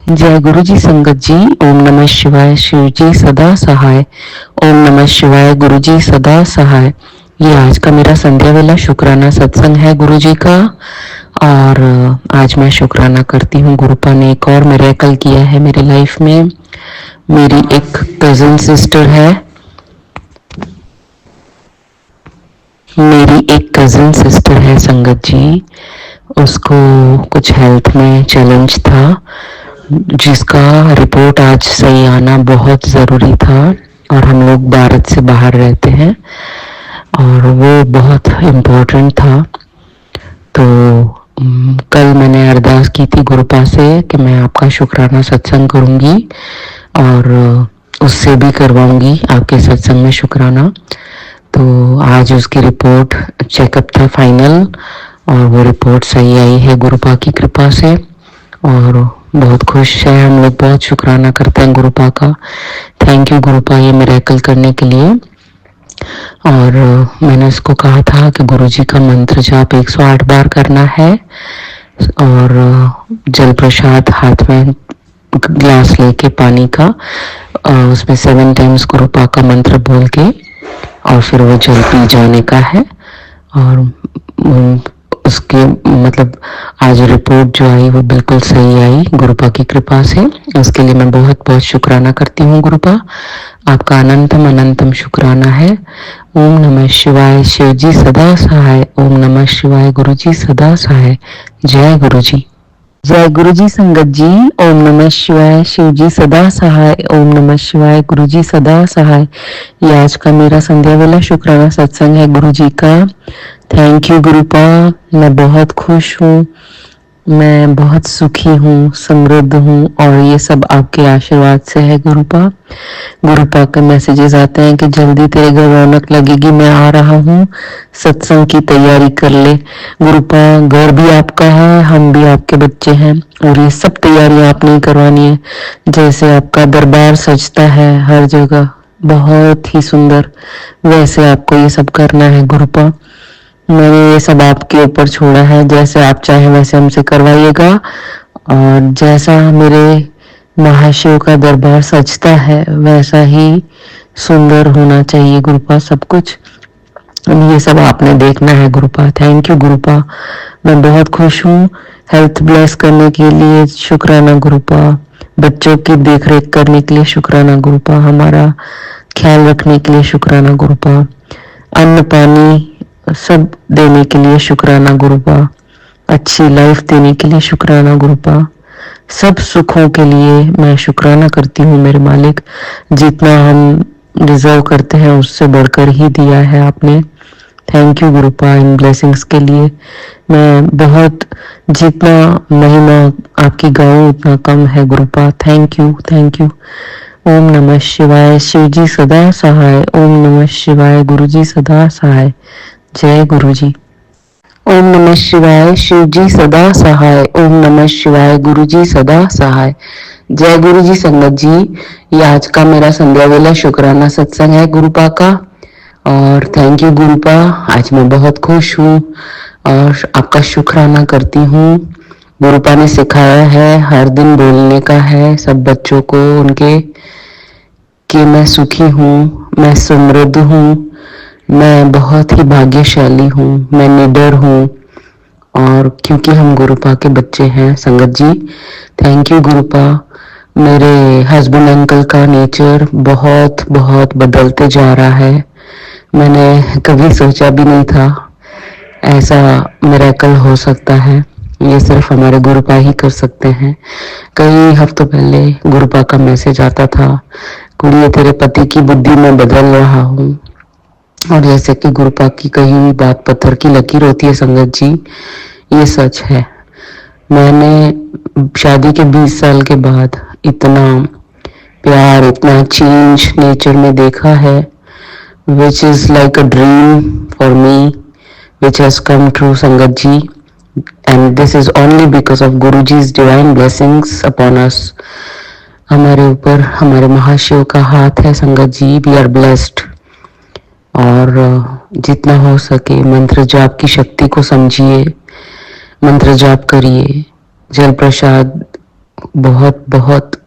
जय गुरु जी संगत जी। ओम नमः शिवाय। शिव जी सदा सहाय। ओम नमः शिवाय। गुरु जी सदा सहाय। ये आज का मेरा संध्या वेला शुक्राना सत्संग है गुरु जी का। और आज मैं शुक्राना करती हूँ। गुरुपा ने एक और मिरेकल किया है मेरी लाइफ में। मेरी एक कजिन सिस्टर है, संगत जी। उसको कुछ हेल्थ में चैलेंज था, जिसका रिपोर्ट आज सही आना बहुत ज़रूरी था। और हम लोग भारत से बाहर रहते हैं और वो बहुत इम्पोर्टेंट था। तो कल मैंने अरदास की थी गुरुपा से कि मैं आपका शुक्राना सत्संग करूँगी और उससे भी करवाऊँगी आपके सत्संग में शुक्राना। तो आज उसकी रिपोर्ट चेकअप था फाइनल, और वो रिपोर्ट सही आई है गुरुपा की कृपा से। और बहुत खुश है, हम लोग बहुत शुक्राना करते हैं गुरुपा का। थैंक यू गुरुपा ये मिरेकल करने के लिए। और मैंने उसको कहा था कि गुरुजी का मंत्र जाप 108 बार करना है और जल प्रसाद हाथ में ग्लास लेके पानी का, उसमें 7 टाइम्स गुरुपा का मंत्र बोल के और फिर वो जल पी जाने का है। और उसके मतलब आज रिपोर्ट जो आई वो बिल्कुल सही आई गुरुपा की कृपा से। उसके लिए मैं बहुत बहुत शुक्राना करती हूँ गुरुपा। आपका अनंतम अनंतम शुक्राना है। ओम नमः शिवाय। शिव जी सदा सहाय। ओम नमः शिवाय। गुरु जी सदा सहाय। जय गुरु जी। जय गुरु जी संगत जी। ओम नमः शिवाय। शिव जी सदा सहाय। ओम नमः शिवाय। गुरु जी सदा सहाय। ये आज का मेरा संध्या वेला शुक्राना सत्संग है गुरु जी का। Thank you गुरुपा। मैं बहुत खुश हूँ, मैं बहुत सुखी हूँ, समृद्ध हूँ, और ये सब आपके आशीर्वाद से है गुरुपा। गुरुपा के मैसेजेस आते हैं कि जल्दी तेरे घर रौनक लगेगी, मैं आ रहा हूँ, सत्संग की तैयारी कर ले। गुरुपा घर भी आपका है, हम भी आपके बच्चे हैं, और ये सब तैयारियां आपने ही करवानी है। जैसे आपका दरबार सजता है हर जगह बहुत ही सुंदर, वैसे आपको ये सब करना है गुरुपा। मैंने ये सब आपके ऊपर छोड़ा है, जैसे आप चाहें वैसे हमसे करवाइएगा। और जैसा मेरे महाशिव का दरबार सजता है वैसा ही सुंदर होना चाहिए गुरुपा सब कुछ। ये सब आपने देखना है गुरुपा। Thank you गुरुपा। मैं बहुत खुश हूँ। हेल्थ ब्लेस करने के लिए शुक्राना गुरुपा। बच्चों की देखरेख करने के लिए शुक्राना गुरुपा। हमारा ख्याल रखने के लिए शुक्राना गुरुपा। अन्न पानी सब देने के लिए शुक्राना गुरुपा। अच्छी लाइफ देने के लिए शुक्राना गुरुपा। सब सुखों के लिए मैं शुक्राना करती हूँ मेरे मालिक। जितना हम डिजर्व करते हैं उससे बढ़कर ही दिया है आपने। थैंक यू गुरुपा इन ब्लेसिंग्स के लिए। मैं बहुत जितना महिमा आपकी गाऊं उतना कम है Gurupa. Thank you, thank you. ओम नमः शिवाय। शिव जी सदा सहाय। ओम नमः शिवाय। गुरु जी सदा सहाय। जय गुरु जी। ओम नमः शिवाय। शिव जी सदा सहाय। ओम नमः शिवाय। गुरु जी सदा सहाय। जय गुरु जी संगत जी। ये आज का मेरा संध्या वेला शुक्राना सत्संग है गुरुपा का। और थैंक यू गुरुपा। आज मैं बहुत खुश हूँ और आपका शुक्राना करती हूँ। गुरुपा ने सिखाया है हर दिन बोलने का है सब बच्चों को उनके, कि मैं सुखी हूँ, मैं समृद्ध हूँ, मैं बहुत ही भाग्यशाली हूँ, मैं निडर हूँ। और क्योंकि हम गुरुपा के बच्चे हैं संगत जी। Thank you गुरुपा। मेरे हस्बैंड अंकल का नेचर बहुत बहुत बदलते जा रहा है। मैंने कभी सोचा भी नहीं था ऐसा मिरेकल हो सकता है। ये सिर्फ हमारे गुरुपा ही कर सकते हैं। कई हफ्तों पहले गुरुपा का मैसेज आता था, कुड़िए तेरे पति की बुद्धि में बदल रहा हूँ। और जैसे कि गुरुपा की कही हुई बात पत्थर की लकीर होती है संगत जी, ये सच है। मैंने शादी के 20 साल के बाद इतना प्यार, इतना चेंज नेचर में देखा है, which is like a dream for me, which has come true संगत जी। and this is only because of Guruji's divine blessings upon us। हमारे ऊपर हमारे महाशिव का हाथ है संगत जी। we are blessed। और जितना हो सके मंत्र जाप की शक्ति को समझिए, मंत्र जाप करिए, जल प्रसाद बहुत बहुत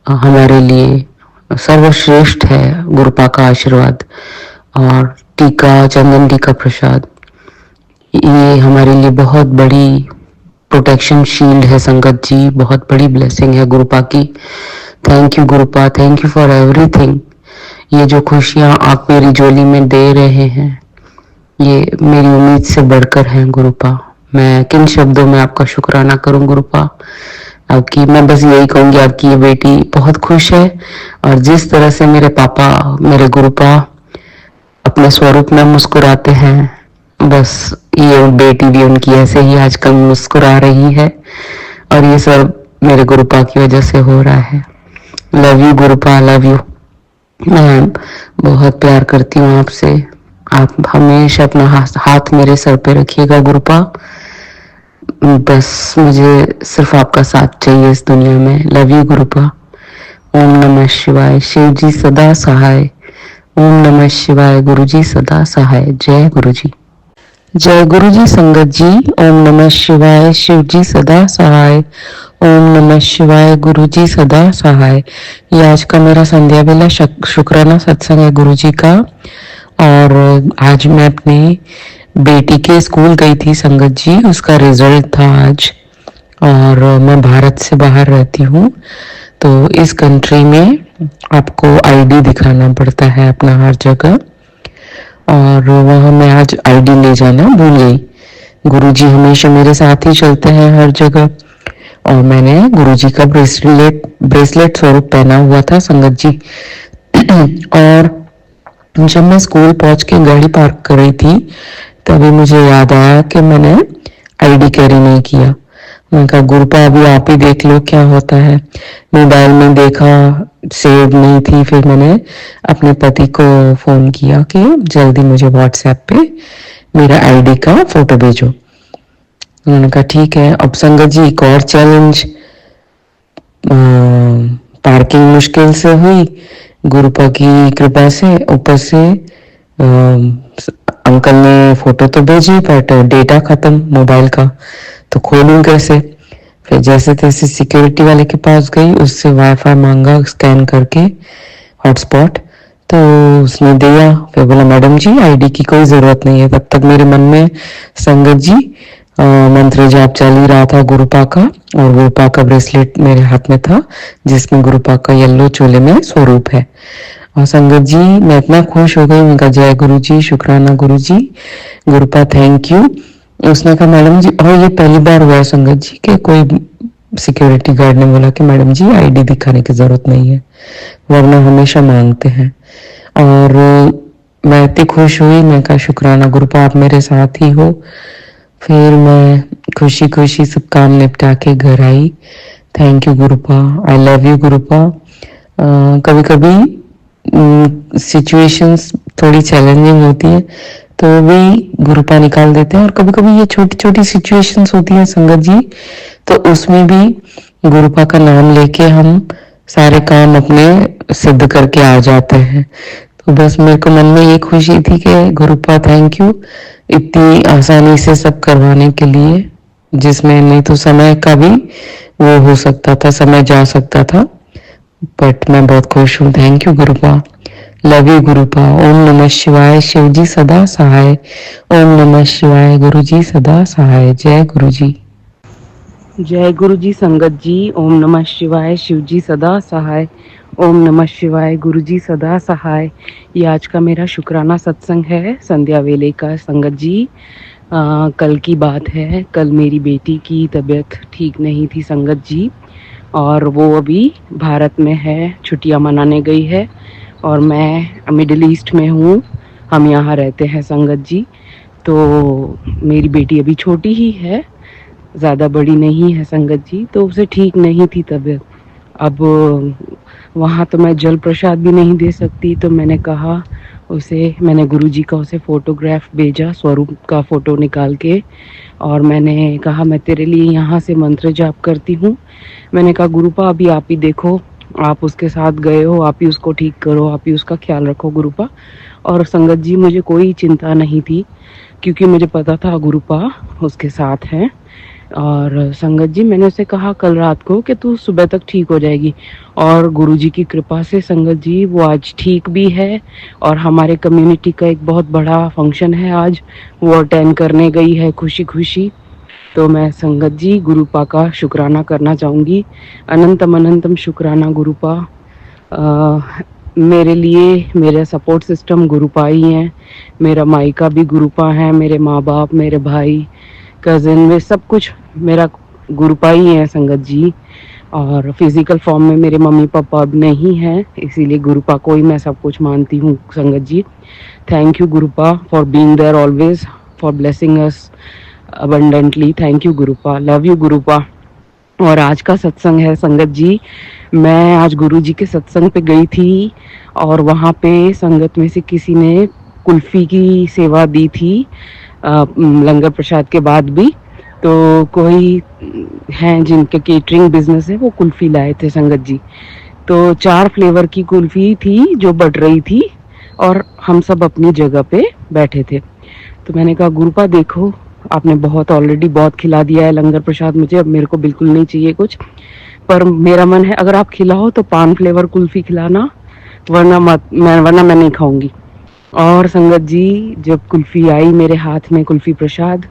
हमारे लिए सर्वश्रेष्ठ है गुरुपा का आशीर्वाद और टीका, चंदन टीका प्रसाद, ये हमारे लिए बहुत बड़ी प्रोटेक्शन शील्ड है संगत जी, बहुत बड़ी ब्लेसिंग है गुरुपा की। Thank you गुरुपा, thank you for everything. ये जो खुशियाँ आप मेरी झोली में दे रहे हैं, ये मेरी उम्मीद से बढ़कर हैं गुरुपा। मैं किन शब्दों में आपका शुक्राना करूं गुरुपा। आपकी मैं बस यही कहूंगी, आपकी ये बेटी बहुत खुश है और जिस तरह से मेरे पापा, मेरे गुरुपा अपने स्वरूप में मुस्कुराते हैं, बस ये बेटी भी उनकी ऐसे ही आजकल मुस्कुरा रही है और ये सब मेरे गुरुपा की वजह से हो रहा है। Love you Gurupa, love you. मैं बहुत प्यार करती हूँ आपसे। आप हमेशा अपना हाथ मेरे सर पे रखिएगा गुरुपा। बस मुझे सिर्फ आपका साथ चाहिए इस दुनिया में। Love you Gurupa. ओम नमः शिवाय। शिव जी सदा सहाय। ओम नमः शिवाय। गुरु जी सदा सहाय। जय गुरु जी। जय गुरु जी संगत जी। ओम नमः शिवाय। शिव जी सदा सहाय। ओम नमः शिवाय। गुरु जी सदा सहाय। ये आज का मेरा संध्या वेला शुक्राना सत्संग है गुरु जी का। और आज मैं अपने बेटी के स्कूल गई थी संगत जी, उसका रिजल्ट था आज। और मैं भारत से बाहर रहती हूँ, तो इस कंट्री में आपको आईडी दिखाना पड़ता है अपना हर जगह, और वहाँ मैं आज आईडी ले जाना भूल गई। गुरुजी हमेशा मेरे साथ ही चलते हैं हर जगह, और मैंने गुरुजी का ब्रेसलेट स्वरूप पहना हुआ था संगत जी। और जब मैं स्कूल पहुंच के गाड़ी पार्क कर रही थी, तभी मुझे याद आया कि मैंने आईडी कैरी नहीं किया। मैंने कहा गुरुपा अभी आप ही देख लो क्या होता है। मोबाइल में देखा, सेव नहीं थी, फिर मैंने अपने पति को फोन किया कि जल्दी मुझे व्हाट्सएप पे मेरा आईडी का फोटो भेजो। उन्होंने कहा ठीक है। अब संगत जी एक और चैलेंज, पार्किंग मुश्किल से हुई, गुरुपा की कृपा से। ऊपर से अंकल ने फोटो तो भेजी बट डेटा खत्म मोबाइल का, तो खोलूं कैसे। फिर जैसे तैसे सिक्योरिटी वाले के पास गई, उससे वाईफाई मांगा स्कैन करके हॉटस्पॉट, तो उसने दिया। फिर बोला मैडम जी आईडी की कोई जरूरत नहीं है। तब तक मेरे मन में संगत जी मंत्र जाप चल ही रहा था गुरुपा का, और गुरुपा का ब्रेसलेट मेरे हाथ में था जिसमें गुरुपा का येलो चोले में स्वरूप है। और संगत जी मैं इतना खुश हो गई, मैं कहा जय गुरु जी, शुक्राना गुरु जी, गुरुपा थैंक यू। उसने कहा मैडम जी, और ये पहली बार हुआ है संगत जी के कोई सिक्योरिटी गार्ड ने बोला कि मैडम जी आईडी दिखाने की जरूरत नहीं है, वरना हमेशा मांगते हैं। और मैं इतनी खुश हुई, मैं कहा शुक्राना गुरुपा आप मेरे साथ ही हो। फिर मैं खुशी खुशी सब काम निपटा के घर आई। Thank you Gurupa, I love you Gurupa. कभी कभी सिचुएशंस थोड़ी चैलेंजिंग होती है तो भी गुरुपा निकाल देते हैं, और कभी कभी ये छोटी छोटी सिचुएशंस होती हैं संगत जी, तो उसमें भी गुरुपा का नाम लेके हम सारे काम अपने सिद्ध करके आ जाते हैं। तो बस मेरे को मन में ये खुशी थी कि गुरुपा थैंक यू इतनी आसानी से सब करवाने के लिए, जिसमें नहीं तो समय का भी वो हो सकता था, समय जा सकता था। बट मैं बहुत खुश हूँ। Thank you Gurupa, love you Gurupa. ओम नमः शिवाय। शिव जी सदा सहाय। ओम नमः शिवाय। गुरु जी सदा सहाय। जय गुरु जी। जय गुरु जी संगत जी। ओम नमः शिवाय। शिव जी सदा सहाय। ओम नमः शिवाय। गुरु जी सदा सहाय। ये आज का मेरा शुक्राना सत्संग है संध्या वेले का संगत जी। कल की बात है, कल मेरी बेटी की तबीयत ठीक नहीं थी संगत जी, और वो अभी भारत में है, छुट्टियां मनाने गई है, और मैं मिडिल ईस्ट में हूँ, हम यहाँ रहते हैं संगत जी। तो मेरी बेटी अभी छोटी ही है, ज़्यादा बड़ी नहीं है संगत जी, तो उसे ठीक नहीं थी तबीयत। अब वहाँ तो मैं जल प्रसाद भी नहीं दे सकती, तो मैंने कहा उसे, मैंने गुरुजी का उसे फोटोग्राफ भेजा, स्वरूप का फ़ोटो निकाल के, और मैंने कहा मैं तेरे लिए यहाँ से मंत्र जाप करती हूँ। मैंने कहा गुरुपा अभी आप ही देखो, आप उसके साथ गए हो, आप ही उसको ठीक करो, आप ही उसका ख्याल रखो गुरुपा। और संगत जी मुझे कोई चिंता नहीं थी, क्योंकि मुझे पता था गुरुपा उसके साथ हैं। और संगत जी मैंने उसे कहा कल रात को कि तू सुबह तक ठीक हो जाएगी, और गुरुजी की कृपा से संगत जी वो आज ठीक भी है। और हमारे कम्युनिटी का एक बहुत बड़ा फंक्शन है आज, वो अटेंड करने गई है खुशी खुशी। तो मैं संगत जी गुरुपा का शुक्राना करना चाहूँगी, अनंतम अनंतम शुक्राना गुरुपा। मेरे लिए मेरा सपोर्ट सिस्टम गुरुपा ही है, मेरा मायका भी गुरुपा है, मेरे माँ बाप, मेरे भाई, कज़न, वे सब कुछ मेरा गुरुपा ही है संगत जी। और फिजिकल फॉर्म में मेरे मम्मी पापा अब नहीं हैं, इसीलिए गुरुपा को ही मैं सब कुछ मानती हूँ संगत जी। Thank you Gurupa for being there always, for blessing us abundantly. Thank you Gurupa, love you Gurupa. और आज का सत्संग है संगत जी, मैं आज गुरु जी के सत्संग पे गई थी और वहाँ पे संगत में से किसी ने कुल्फ़ी की सेवा दी थी लंगर प्रसाद के बाद भी। तो कोई हैं जिनके केटरिंग बिजनेस है, वो कुल्फ़ी लाए थे संगत जी। तो 4 फ्लेवर की कुल्फ़ी थी जो बढ़ रही थी और हम सब अपनी जगह पे बैठे थे। तो मैंने कहा गुरुपा देखो, आपने बहुत ऑलरेडी बहुत खिला दिया है लंगर प्रसाद मुझे, अब मेरे को बिल्कुल नहीं चाहिए कुछ, पर मेरा मन है अगर आप खिलाओ तो पान फ्लेवर कुल्फ़ी खिलाना, वरना मैं नहीं खाऊंगी। और संगत जी जब कुल्फ़ी आई मेरे हाथ में, कुल्फ़ी प्रसाद,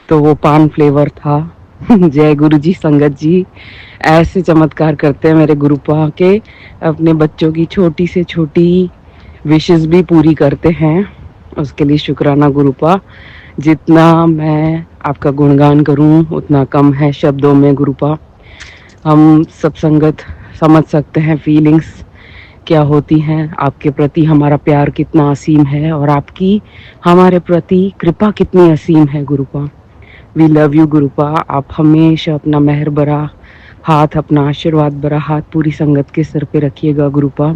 तो वो पान फ्लेवर था। जय गुरु जी संगत जी, ऐसे चमत्कार करते हैं मेरे गुरुपा के, अपने बच्चों की छोटी से छोटी विशेस भी पूरी करते हैं। उसके लिए शुक्राना गुरुपा। जितना मैं आपका गुणगान करूं उतना कम है शब्दों में गुरुपा। हम सब संगत समझ सकते हैं फीलिंग्स क्या होती हैं, आपके प्रति हमारा प्यार कितना असीम है और आपकी हमारे प्रति कृपा कितनी असीम है गुरुपा। We love you गुरुपा। आप हमेशा अपना मेहर भरा हाथ, अपना आशीर्वाद भरा हाथ पूरी संगत के सिर पे रखिएगा गुरुपा।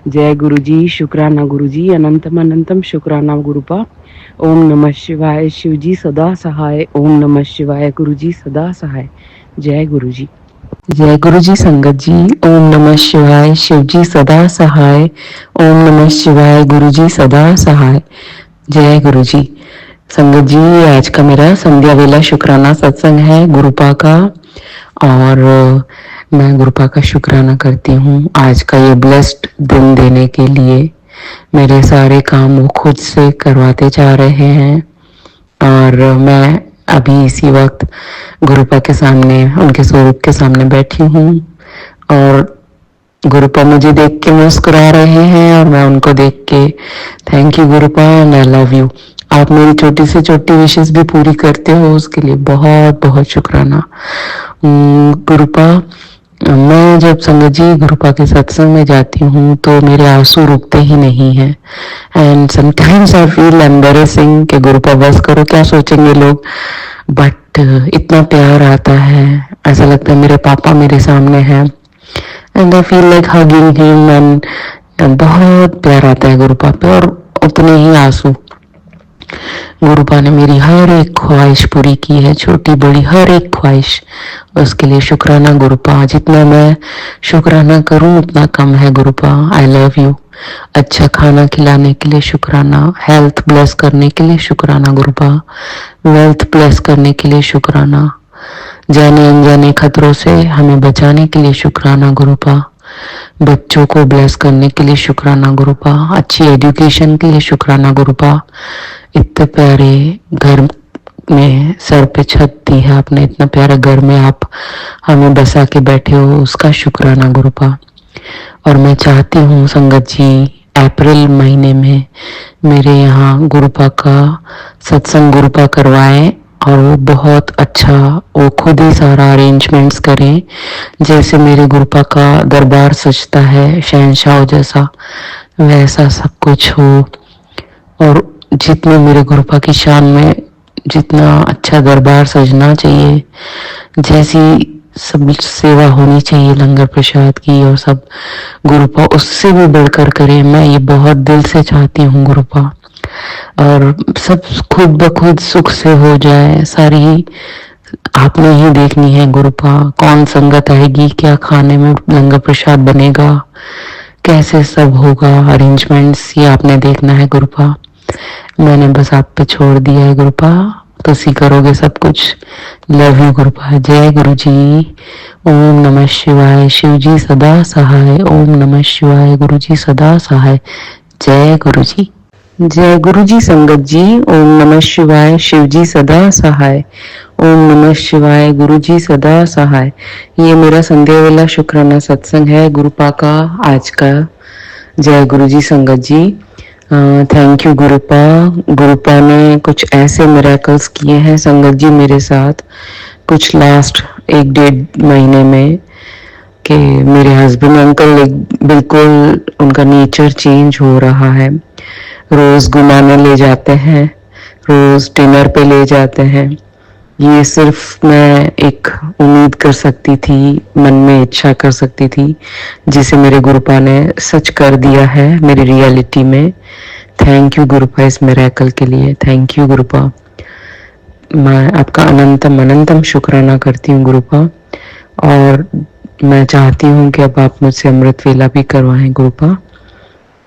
जय गुरु जी, शुक्राना गुरु जी, अनंतम अनंतम शुक्राना गुरुपा। ओम नमः शिवाय, शिव जी सदा सहाय। ओम नमः शिवाय, गुरु जी सदा सहाय। जय गुरु जी। जय गुरु जी संगत जी। ओम नमः शिवाय, शिव जी सदा सहाय। ओम नमः शिवाय, गुरु जी सदा सहाय। जय गुरु जी संगत जी। आज का मेरा संध्या वेला शुक्राना सत्संग है गुरुपा का, और मैं गुरुपा का शुक्राना करती हूँ आज का ये ब्लेस्ड दिन देने के लिए। मेरे सारे काम वो खुद से करवाते जा रहे हैं और मैं अभी इसी वक्त गुरुपा के सामने, उनके स्वरूप के सामने बैठी हूँ और गुरुपा मुझे देख के मुस्कुरा रहे हैं और मैं उनको देख के thank you गुरुपा and I love you. आप मेरी छोटी से छोटी विशेष भी पूरी करते हो, उसके लिए बहुत बहुत शुक्राना गुरुपा। मैं जब संगत जी गुरुपा के सत्संग में जाती हूँ तो मेरे आंसू रुकते ही नहीं हैं and sometimes I feel embarrassing कि गुरुपा बस करो, क्या सोचेंगे लोग, बट इतना प्यार आता है, ऐसा लगता है मेरे पापा मेरे सामने हैं and I feel like hugging him and बहुत प्यार आता है गुरुपा पे और उतने ही आंसू। गुरुपा ने मेरी हर एक ख्वाहिश पूरी की है, छोटी बड़ी हर एक ख्वाहिश, उसके लिए शुक्राना गुरुपा। जितना मैं शुक्राना करूं उतना कम है गुरुपा। I love you. अच्छा खाना खिलाने के लिए शुक्राना, हेल्थ ब्लेस करने के लिए शुक्राना गुरुपा, वेल्थ ब्लेस करने के लिए शुक्राना, जाने अनजाने खतरों से हमें बचाने के लिए शुक्राना गुरुपा, बच्चों को ब्लेस करने के लिए शुक्राना गुरुपा, अच्छी एजुकेशन के लिए शुक्राना गुरुपा, इतने प्यारे घर में सर पे छत दी है आपने, इतना प्यारे घर में आप हमें बसा के बैठे हो, उसका शुक्राना गुरुपा। और मैं चाहती हूँ संगत जी अप्रैल महीने में मेरे यहाँ गुरुपा का सत्संग गुरुपा करवाएं और वो बहुत अच्छा, वो खुद ही सारा अरेंजमेंट्स करें, जैसे मेरे गुरुपा का दरबार सजता है शहंशाह जैसा, वैसा सब कुछ हो। और जितने मेरे गुरुपा की शान में जितना अच्छा दरबार सजना चाहिए, जैसी सब सेवा होनी चाहिए लंगर प्रसाद की और सब, गुरुपा उससे भी बढ़कर करे। मैं ये बहुत दिल से चाहती हूँ गुरुपा, और सब खुद ब खुद सुख से हो जाए। सारी आपने ही देखनी है गुरुपा, कौन संगत आएगी, क्या खाने में लंगर प्रसाद बनेगा, कैसे सब होगा, अरेंजमेंट्स ये आपने देखना है गुरुपा। मैंने बस आप पे छोड़ दिया है गुरुपा, तुसी करोगे सब कुछ। Love you गुरुपा। जय गुरु जी। ओम नमः शिवाय। शिव जी सदा सहाय। ओम नमः शिवाय। गुरु जी सदा सहाय। जय गुरु जी। जय गुरु जी संगत जी। ओम नमः शिवाय। शिव जी सदा सहाय। ओम नमः शिवाय। गुरु जी सदा सहाय। ये मेरा संध्या वेला शुक्राना सत्संग है गुरुपा का आज का। जय गुरु जी संगत जी। Thank you गुरुपा। गुरुपा ने कुछ ऐसे मिरेकल्स किए हैं संगत जी मेरे साथ कुछ लास्ट 1-1.5 महीने में कि मेरे हस्बैंड अंकल बिल्कुल उनका नेचर चेंज हो रहा है। रोज घुमाने ले जाते हैं, रोज डिनर पे ले जाते हैं। ये सिर्फ मैं एक उम्मीद कर सकती थी, मन में इच्छा कर सकती थी, जिसे मेरे गुरुपा ने सच कर दिया है मेरी रियलिटी में। थैंक यू गुरुपा इस मिरेकल के लिए। Thank you गुरुपा। मैं आपका अनंतम अनंतम शुक्राना करती हूँ गुरुपा, और मैं चाहती हूँ कि अब आप मुझसे अमृत वेला भी करवाएं गुरुपा,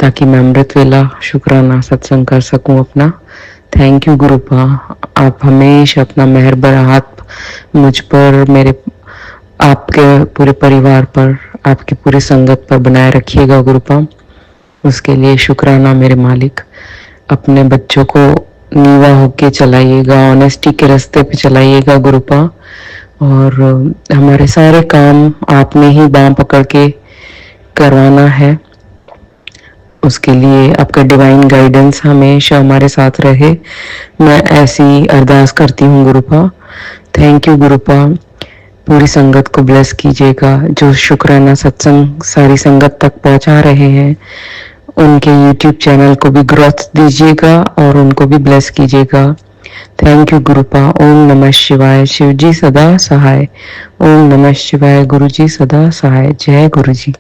ताकि मैं अमृत वेला शुक्राना सत्संग कर सकूं अपना। Thank you गुरुपा। आप हमेशा अपना मेहरबान हाथ मुझ पर, मेरे आपके पूरे परिवार पर, आपकी पूरी संगत पर बनाए रखिएगा गुरुपा। उसके लिए शुक्राना मेरे मालिक। अपने बच्चों को नीवा होके चलाइएगा, ऑनेस्टी के रास्ते पे चलाइएगा गुरुपा, और हमारे सारे काम आपने ही बांह पकड़ के करवाना है। उसके लिए आपका डिवाइन गाइडेंस हमेशा हमारे साथ रहे, मैं ऐसी अरदास करती हूँ गुरुपा। Thank you गुरुपा। पूरी संगत को ब्लेस कीजिएगा, जो शुक्राना सत्संग सारी संगत तक पहुंचा रहे हैं उनके YouTube चैनल को भी ग्रोथ दीजिएगा और उनको भी ब्लेस कीजिएगा। Thank you Gurupa. ओम नमः शिवाय। शिव जी सदा सहाय। ओम नमः शिवाय। गुरु जी सदा सहाय। जय गुरु जी।